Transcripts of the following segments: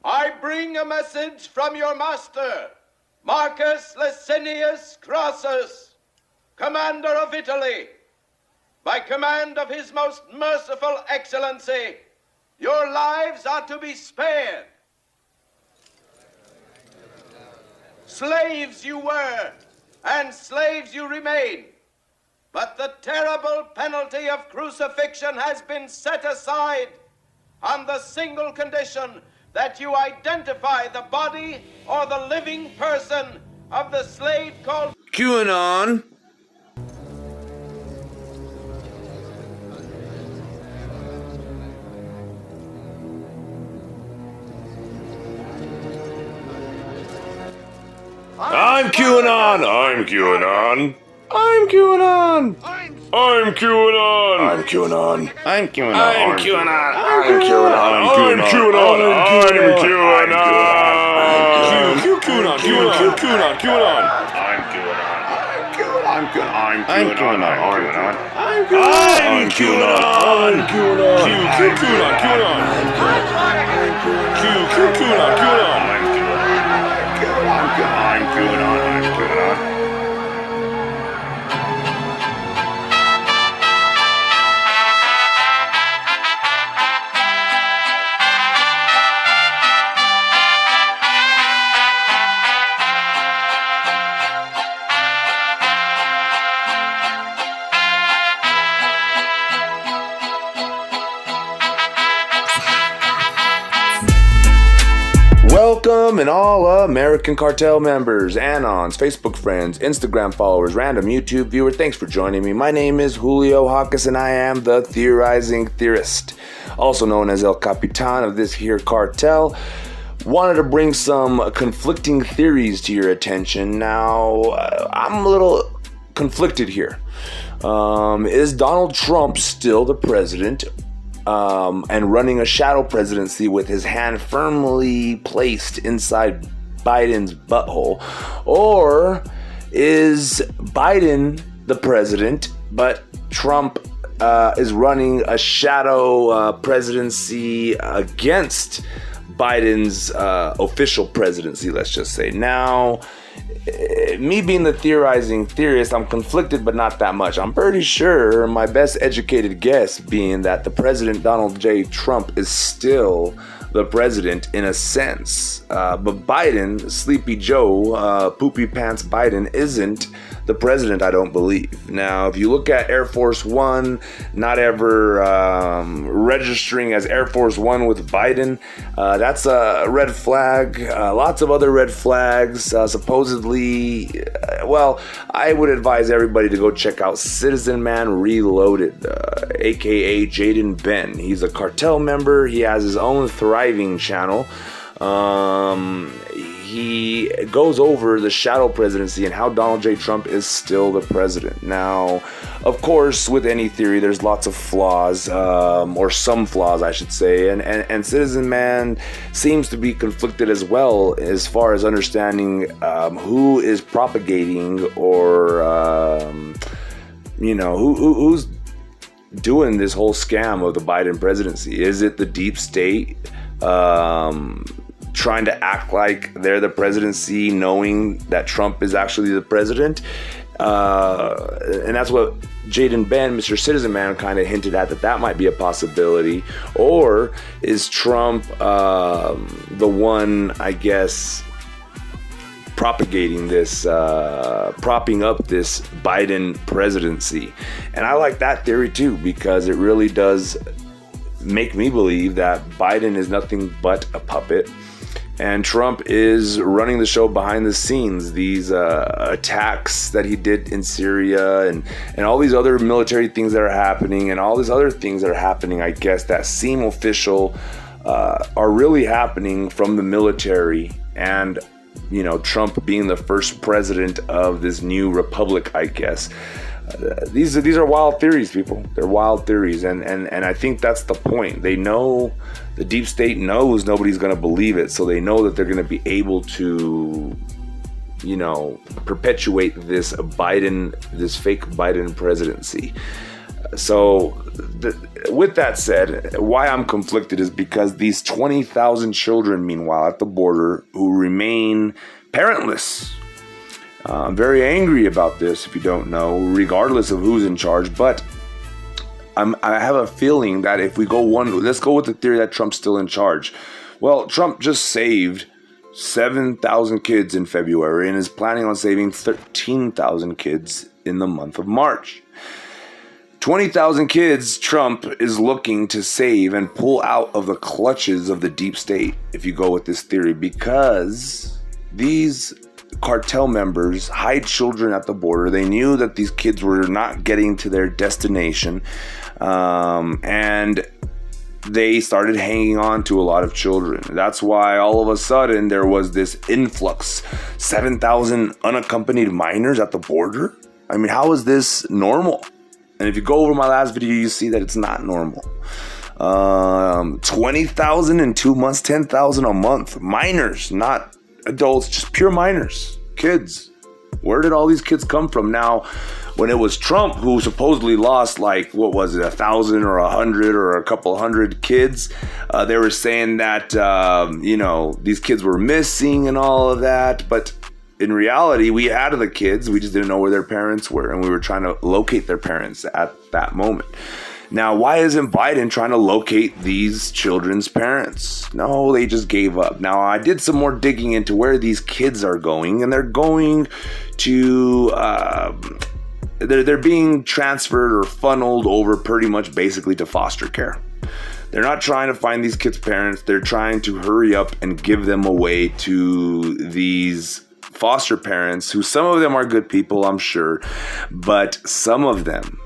I bring a message from your master, Marcus Licinius Crassus, commander of Italy. By command of his most merciful excellency, your lives are to be spared. Slaves you were, and slaves you remain. But the terrible penalty of crucifixion has been set aside on the single condition that you identify the body or the living person of the slave called QAnon. I'm QAnon. I'm QAnon. I'm QAnon. I'm QAnon. I'm QAnon. I'm QAnon. I'm QAnon. I'm QAnon. I'm QAnon. I'm QAnon. Q QAnon. QAnon. QAnon. QAnon. I'm QAnon. I'm QAnon. I'm QAnon. I'm QAnon. I'm QAnon. Q QAnon. QAnon. Q QAnon. QAnon. I'm QAnon. I'm QAnon. Welcome and all American Kartel members, Anons, Facebook friends, Instagram followers, random YouTube viewer, thanks for joining me. My name is Julio Hawkes and I am the Theorizing Theorist, also known as El Capitan of this here cartel. Wanted to bring some conflicting theories to your attention. Now, I'm a little conflicted here. Is Donald Trump still the president? And running a shadow presidency with his hand firmly placed inside Biden's butthole? Or is Biden the president, but Trump is running a shadow presidency against Biden's official presidency, let's just say? Now, me being the theorizing theorist, I'm conflicted, but not that much. I'm pretty sure my best educated guess being that the president, Donald J. Trump, is still the president in a sense. But Biden, Sleepy Joe, Poopy Pants Biden, isn't the president, I don't believe. Now, if you look at Air Force One, not ever registering as Air Force One with Biden, that's a red flag. Lots of other red flags. Supposedly, well, I would advise everybody to go check out Citizen Man Reloaded, aka Jaden Ben. He's a cartel member. He has his own thriving channel. He goes over the shadow presidency and how Donald J. Trump is still the president. Now, of course, with any theory, there's lots of flaws, or some flaws, I should say. And Citizen Man seems to be conflicted as well as far as understanding who is propagating or, who's doing this whole scam of the Biden presidency. Is it the deep state? Trying to act like they're the presidency, knowing that Trump is actually the president. And that's what Jaden Ben, Mr. Citizen Man, kind of hinted at, that might be a possibility. Or is Trump the one, I guess, propagating this, propping up this Biden presidency? And I like that theory too, because it really does make me believe that Biden is nothing but a puppet. And Trump is running the show behind the scenes. These attacks that he did in Syria and all these other military things that are happening and all these other things that are happening, I guess, that seem official, are really happening from the military. And, Trump being the first president of this new republic, I guess. These are wild theories, people. They're wild theories, and I think that's the point. They know, the deep state knows nobody's going to believe it, so they know that they're going to be able to, perpetuate this fake Biden presidency. So with that said, why I'm conflicted is because these 20,000 children, meanwhile, at the border who remain parentless. I'm very angry about this, if you don't know, regardless of who's in charge. But I have a feeling that if we go let's go with the theory that Trump's still in charge. Well, Trump just saved 7,000 kids in February and is planning on saving 13,000 kids in the month of March. 20,000 kids Trump is looking to save and pull out of the clutches of the deep state, if you go with this theory, because these cartel members hide children at the border. They knew that these kids were not getting to their destination, and they started hanging on to a lot of children. That's why all of a sudden there was this influx, 7,000 unaccompanied minors at the border. I mean, how is this normal? And if you go over my last video, you see that it's not normal. 20,000 in 2 months, 10,000 a month. Minors, not adults, just pure minors, kids. Where did all these kids come from? Now, when it was Trump who supposedly lost, like, what was it, 1,000 or 100 or a couple hundred kids, they were saying that, these kids were missing and all of that. But in reality, we had the kids. We just didn't know where their parents were, and we were trying to locate their parents at that moment. Now, why isn't Biden trying to locate these children's parents? No, they just gave up. Now, I did some more digging into where these kids are going, and they're going to, they're being transferred or funneled over pretty much basically to foster care. They're not trying to find these kids' parents. They're trying to hurry up and give them away to these foster parents, who some of them are good people, I'm sure, but some of them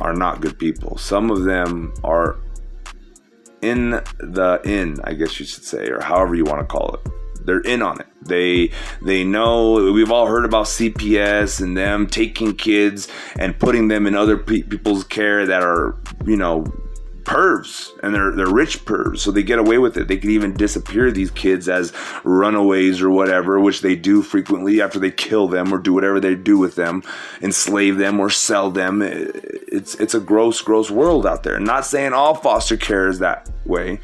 are not good people. Some of them are I guess you should say, or however you want to call it. They're in on it. They know. We've all heard about CPS and them taking kids and putting them in other people's care that are, pervs, and they're rich pervs, so they get away with it. They could even disappear these kids as runaways or whatever, which they do frequently after they kill them or do whatever they do with them, enslave them or sell them. It's a gross world out there. Not saying all foster care is that way,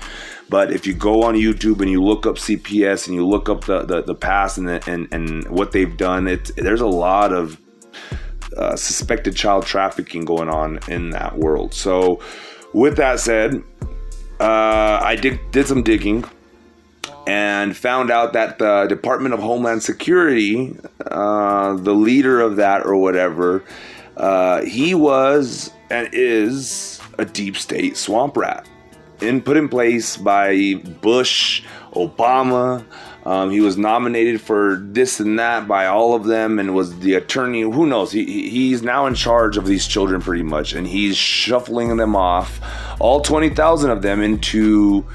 but if you go on YouTube and you look up CPS and you look up the past and what they've done, there's a lot of suspected child trafficking going on in that world. So with that said, I did some digging and found out that the Department of Homeland Security, the leader of that or whatever, he was and is a deep state swamp rat, put in place by Bush, Obama. He was nominated for this and that by all of them and was the attorney. Who knows? He's now in charge of these children pretty much, and he's shuffling them off, all 20,000 of them, into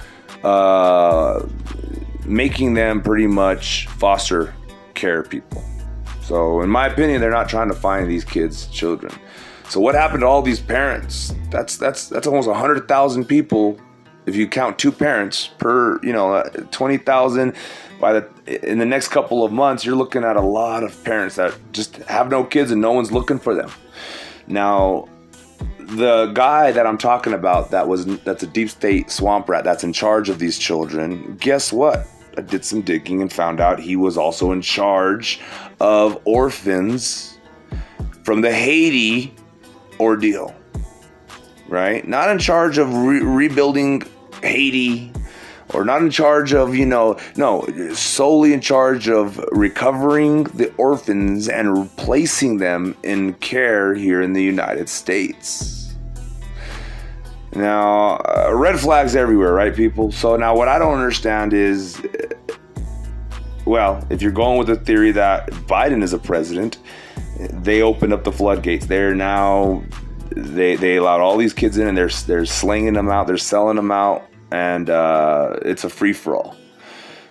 making them pretty much foster care people. So in my opinion, they're not trying to find these kids' children. So what happened to all these parents? That's almost 100,000 people if you count two parents per, 20,000. In the next couple of months, you're looking at a lot of parents that just have no kids and no one's looking for them. Now, the guy that I'm talking about that's a deep state swamp rat that's in charge of these children, guess what? I did some digging and found out he was also in charge of orphans from the Haiti ordeal, right? Not in charge of rebuilding Haiti, or not in charge of, solely in charge of recovering the orphans and replacing them in care here in the United States. Now, red flags everywhere, right, people? So now what I don't understand is, well, if you're going with the theory that Biden is a president, they opened up the floodgates. They allowed all these kids in, and they're slinging them out, they're selling them out, and it's a free-for-all.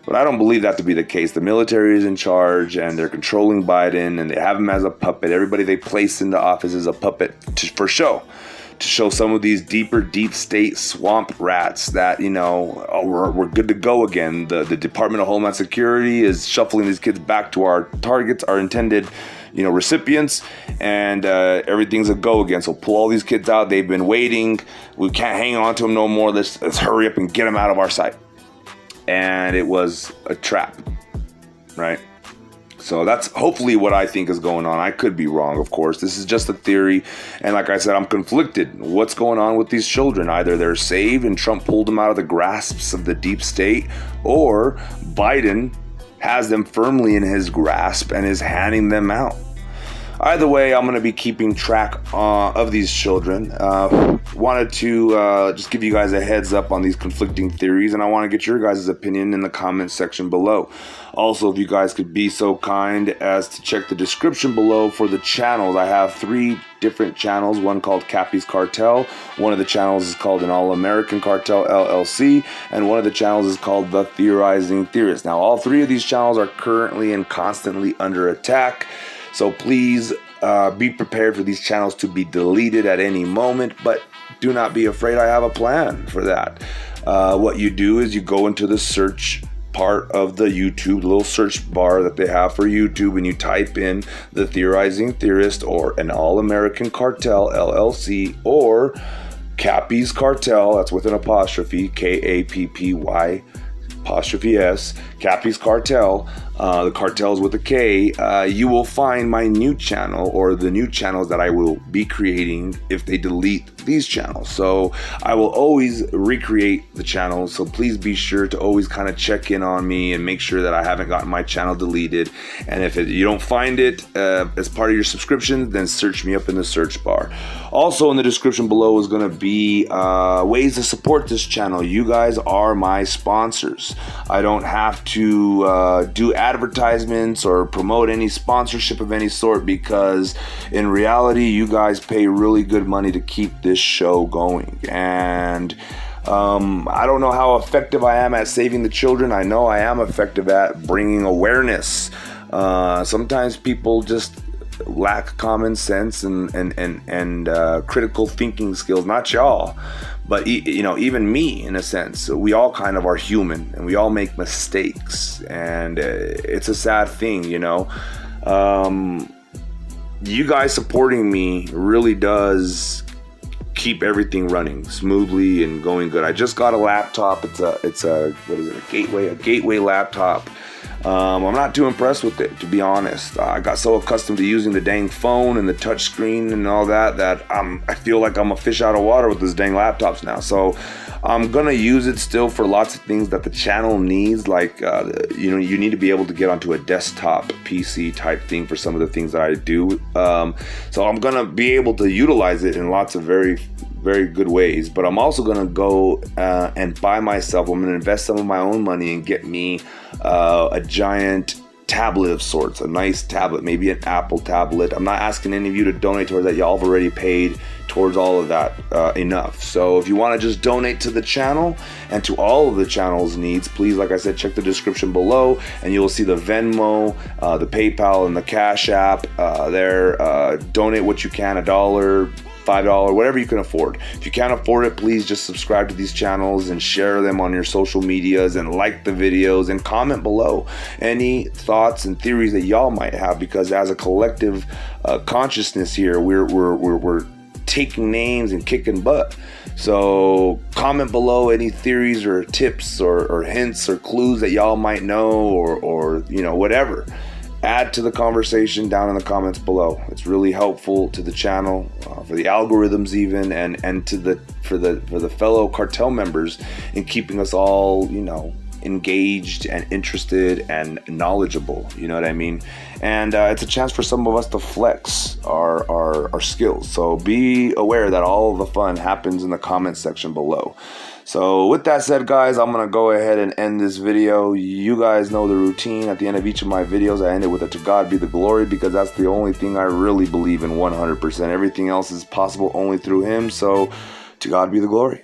But I don't believe that to be the case. The military is in charge, and they're controlling Biden, and they have him as a puppet. Everybody they place into office is a puppet for show, to show some of these deep state swamp rats that, you know, we're good to go again. The Department of Homeland Security is shuffling these kids back to our targets, our intended, you know, recipients, and everything's a go again. So pull all these kids out. They've been waiting. We can't hang on to them no more. Let's hurry up and get them out of our sight. And it was a trap, right? So that's hopefully what I think is going on. I could be wrong, of course. This is just a theory. And like I said, I'm conflicted. What's going on with these children? Either they're saved and Trump pulled them out of the grasps of the deep state, or Biden has them firmly in his grasp and is handing them out. Either way, I'm going to be keeping track of these children. Wanted to just give you guys a heads up on these conflicting theories, and I want to get your guys' opinion in the comment section below. Also, if you guys could be so kind as to check the description below for the channels. I have 3 different channels, one called Kappy's Kartel, one of the channels is called an All-American Kartel LLC, and one of the channels is called the Theorizing Theorist. Now, all 3 of these channels are currently and constantly under attack. So please be prepared for these channels to be deleted at any moment, but do not be afraid. I have a plan for that. What you do is you go into the search part of the YouTube, little search bar that they have for YouTube, and you type in the Theorizing Theorist or an All-American Kartel LLC or Kappy's Kartel, that's with an apostrophe, Kappy apostrophe S, Kappy's Kartel. The cartels with a K. You will find my new channel, or the new channels that I will be creating if they delete these channels. So I will always recreate the channels, so please be sure to always kind of check in on me and make sure that I haven't gotten my channel deleted. And if you don't find it as part of your subscription, then search me up in the search bar. Also in the description below is going to be ways to support this channel. You guys are my sponsors. I don't have to do advertisements or promote any sponsorship of any sort, because in reality you guys pay really good money to keep this show going. And I don't know how effective I am at saving the children. I know I am effective at bringing awareness. Sometimes people just lack common sense and critical thinking skills. Not y'all, but you know, even me, in a sense. We all kind of are human, and we all make mistakes, and it's a sad thing, you know. You guys supporting me really does keep everything running smoothly and going good. I just got a laptop. It's a what is it? A gateway laptop. I'm not too impressed with it, to be honest. I got so accustomed to using the dang phone and the touch screen and all that I feel like I'm a fish out of water with this dang laptops now. So I'm gonna use it still for lots of things that the channel needs, like you know, you need to be able to get onto a desktop PC type thing for some of the things that I do. So I'm gonna be able to utilize it in lots of very good ways, but I'm also gonna go and buy myself, I'm gonna invest some of my own money and get me a giant tablet of sorts, a nice tablet, maybe an Apple tablet. I'm not asking any of you to donate towards that. Y'all have already paid towards all of that enough. So if you want to just donate to the channel and to all of the channel's needs, please, like I said, check the description below and you'll see the Venmo, the PayPal, and the Cash App there. Donate what you can, $1, $5, whatever you can afford. If you can't afford it, please just subscribe to these channels and share them on your social medias and like the videos and comment below any thoughts and theories that y'all might have, because as a collective consciousness here, we're taking names and kicking butt. So comment below any theories or tips or hints or clues that y'all might know, or you know, whatever. Add to the conversation down in the comments below. It's really helpful to the channel, for the algorithms even, and to for the fellow cartel members in keeping us all, you know, engaged and interested and knowledgeable. You know what I mean? And it's a chance for some of us to flex our skills. So be aware that all of the fun happens in the comment section below. So with that said, guys, I'm going to go ahead and end this video. You guys know the routine. At the end of each of my videos, I end it with a "To God be the glory," because that's the only thing I really believe in 100%. Everything else is possible only through Him. So to God be the glory.